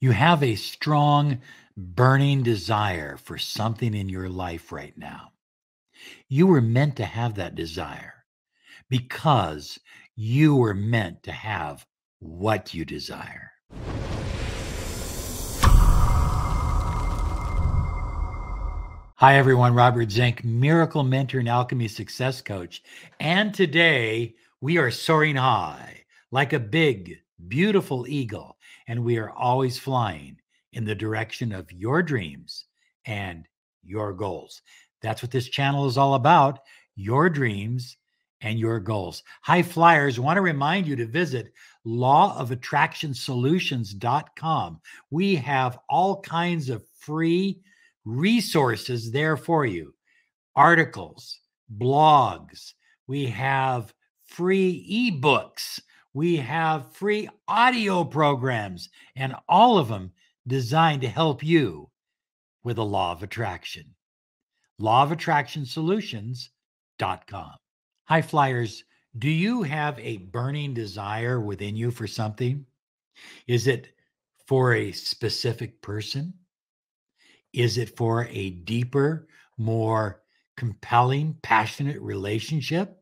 You have a strong, burning desire for something in your life right now. You were meant to have that desire because you were meant to have what you desire. Hi, everyone. Robert Zink, miracle mentor and alchemy success coach. And today we are soaring high like a big, beautiful eagle. And we are always flying in the direction of your dreams and your goals. That's what this channel is all about, your dreams and your goals. High flyers, want to remind you to visit lawofattractionsolutions.com. We have all kinds of free resources there for you. Articles, blogs, we have free ebooks, we have free audio programs, and all of them designed to help you with the law of attraction. lawofattractionsolutions.com. High flyers, do you have a burning desire within you for something? Is it for a specific person? Is it for a deeper, more compelling, passionate relationship?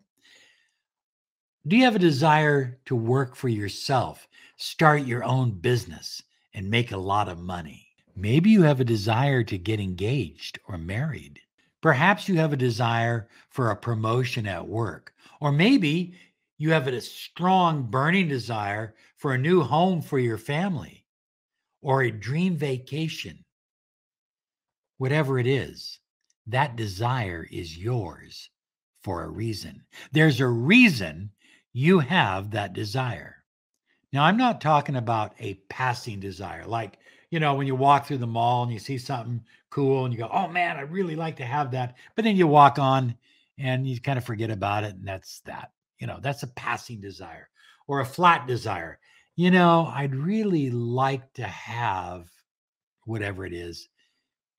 Do you have a desire to work for yourself, start your own business, and make a lot of money? Maybe you have a desire to get engaged or married. Perhaps you have a desire for a promotion at work. Or maybe you have a strong, burning desire for a new home for your family or a dream vacation. Whatever it is, that desire is yours for a reason. There's a reason you have that desire. Now, I'm not talking about a passing desire, like, when you walk through the mall and you see something cool and you go, oh man, I'd really like to have that. But then you walk on and you kind of forget about it. And that's that. That's a passing desire or a flat desire. I'd really like to have whatever it is,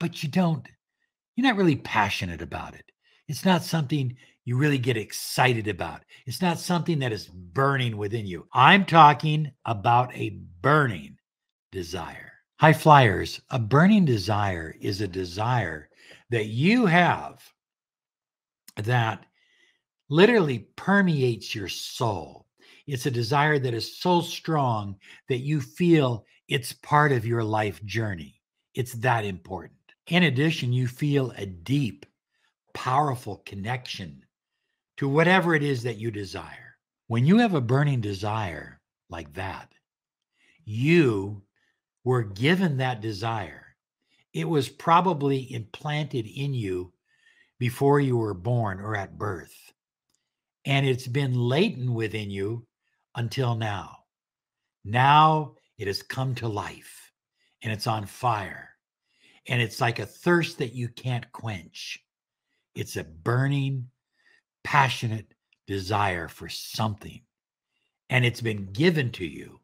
but you're not really passionate about it. It's not something you really get excited about. It's not something that is burning within you. I'm talking about a burning desire. High flyers, a burning desire is a desire that you have that literally permeates your soul. It's a desire that is so strong that you feel it's part of your life journey. It's that important. In addition, you feel a deep, powerful connection to whatever it is that you desire. When you have a burning desire like that, you were given that desire. It was probably implanted in you before you were born or at birth. And it's been latent within you until now. Now it has come to life and it's on fire. And it's like a thirst that you can't quench. It's a burning, passionate desire for something. And it's been given to you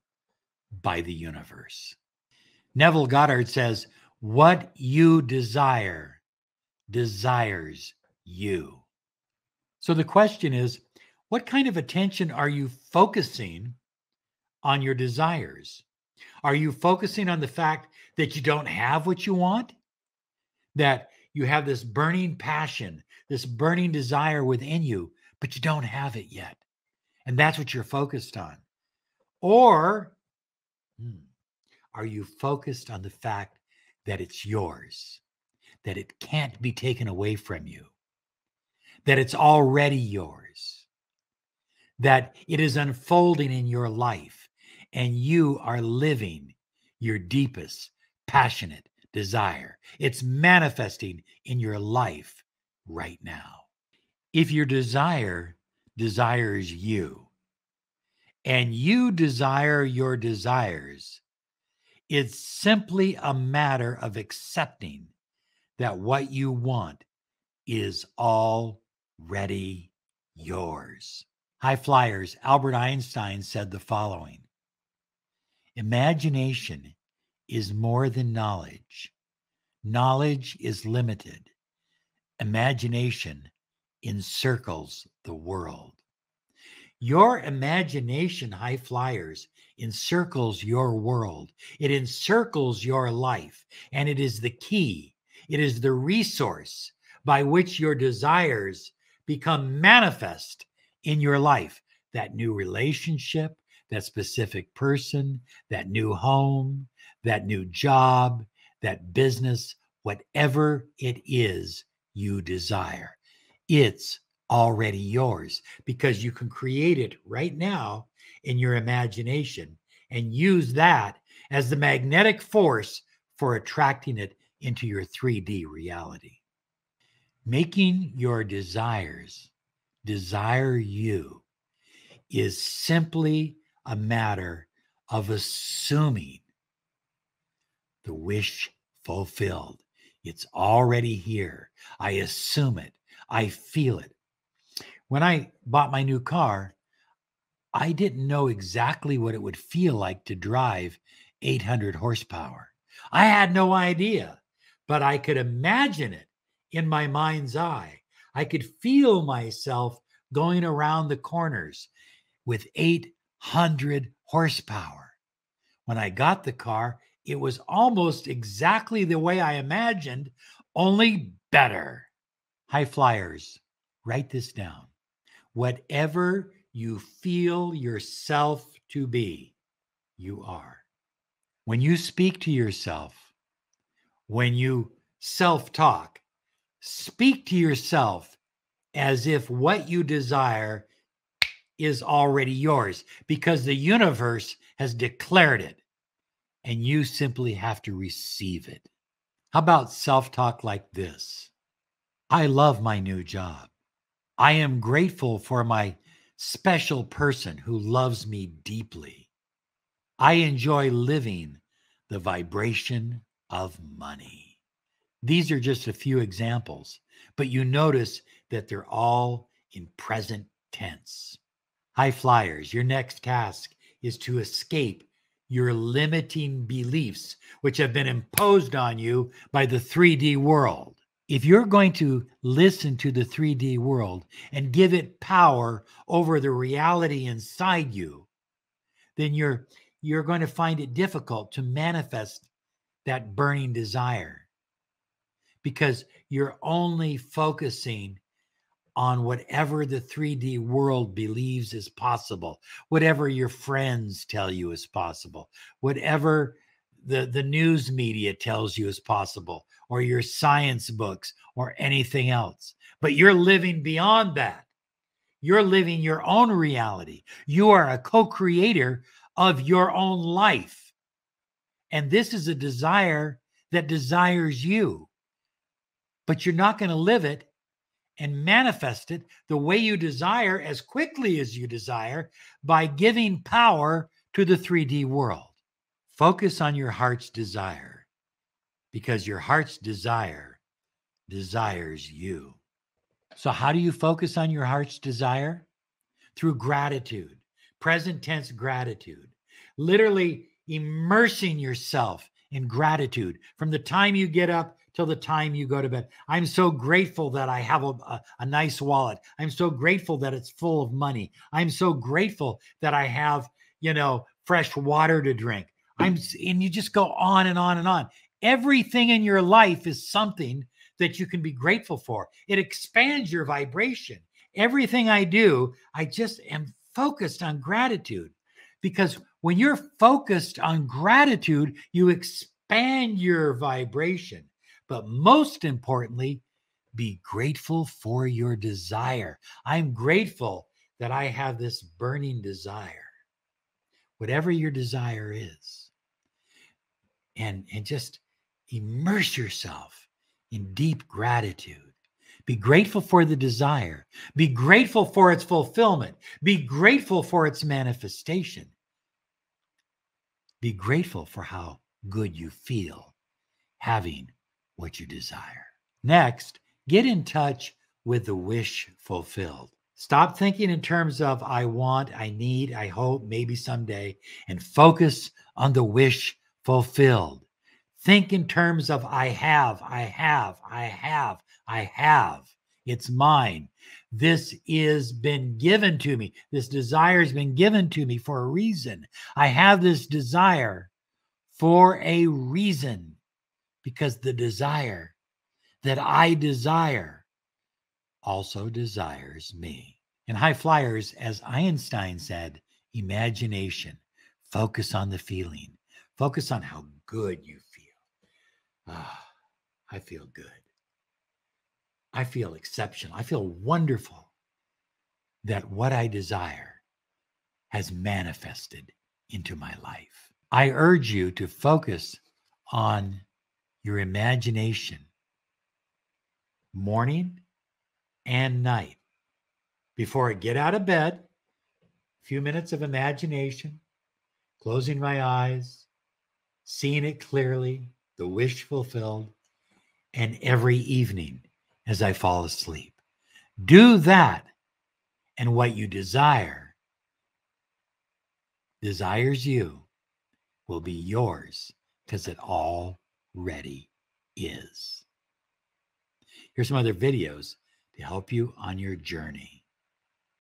by the universe. Neville Goddard says, what you desire desires you. So the question is, what kind of attention are you focusing on your desires? Are you focusing on the fact that you don't have what you want? That you have this burning passion, this burning desire within you, but you don't have it yet. And that's what you're focused on. Or are you focused on the fact that it's yours, that it can't be taken away from you, that it's already yours, that it is unfolding in your life and you are living your deepest, passionate desire. It's manifesting in your life right now. If your desire desires you and you desire your desires, it's simply a matter of accepting that what you want is already yours. High flyers, Albert Einstein said the following: imagination is more than knowledge. Knowledge is limited. Imagination encircles the world. Your imagination, high flyers, encircles your world. It encircles your life, and it is the key. It is the resource by which your desires become manifest in your life. That new relationship, that specific person, that new home, that new job, that business, whatever it is you desire, it's already yours because you can create it right now in your imagination and use that as the magnetic force for attracting it into your 3D reality. Making your desires desire you is simply a matter of assuming the wish fulfilled. It's already here. I assume it. I feel it. When I bought my new car, I didn't know exactly what it would feel like to drive 800 horsepower. I had no idea, but I could imagine it in my mind's eye. I could feel myself going around the corners with 800 horsepower. When I got the car, it was almost exactly the way I imagined, only better. High flyers, write this down. Whatever you feel yourself to be, you are. When you speak to yourself, when you self-talk, speak to yourself as if what you desire is already yours because the universe has declared it and you simply have to receive it. How about self-talk like this? I love my new job. I am grateful for my special person who loves me deeply. I enjoy living the vibration of money. These are just a few examples, but you notice that they're all in present tense. High flyers, your next task is to escape your limiting beliefs, which have been imposed on you by the 3D world. If you're going to listen to the 3D world and give it power over the reality inside you, then you're going to find it difficult to manifest that burning desire because you're only focusing on whatever the 3D world believes is possible, whatever your friends tell you is possible, whatever the news media tells you is possible, or your science books, or anything else. But you're living beyond that. You're living your own reality. You are a co-creator of your own life. And this is a desire that desires you. But you're not going to live it and manifest it the way you desire as quickly as you desire by giving power to the 3D world. Focus on your heart's desire because your heart's desire desires you. So how do you focus on your heart's desire? Through gratitude, present tense gratitude, literally immersing yourself in gratitude from the time you get up till the time you go to bed. I'm so grateful that I have a nice wallet. I'm so grateful that it's full of money. I'm so grateful that I have, fresh water to drink. And you just go on and on and on. Everything in your life is something that you can be grateful for. It expands your vibration. Everything I do, I just am focused on gratitude because when you're focused on gratitude, you expand your vibration. But most importantly, be grateful for your desire. I'm grateful that I have this burning desire, whatever your desire is. And just immerse yourself in deep gratitude. Be grateful for the desire. Be grateful for its fulfillment. Be grateful for its manifestation. Be grateful for how good you feel having what you desire. Next, get in touch with the wish fulfilled. Stop thinking in terms of I want, I need, I hope, maybe someday, and focus on the wish fulfilled. Think in terms of I have, I have, I have, I have, It's mine. This is been given to me. This desire has been given to me for a reason. I have this desire for a reason, because the desire that I desire also desires me. And high flyers, as Einstein said, imagination, focus on the feeling, focus on how good you feel. Ah, I feel good. I feel exceptional. I feel wonderful that what I desire has manifested into my life. I urge you to focus on your imagination morning and night. Before I get out of bed, a few minutes of imagination, closing my eyes, seeing it clearly, the wish fulfilled, and every evening as I fall asleep. Do that, and what you desires you will be yours, because it already is. Here's some other videos to help you on your journey.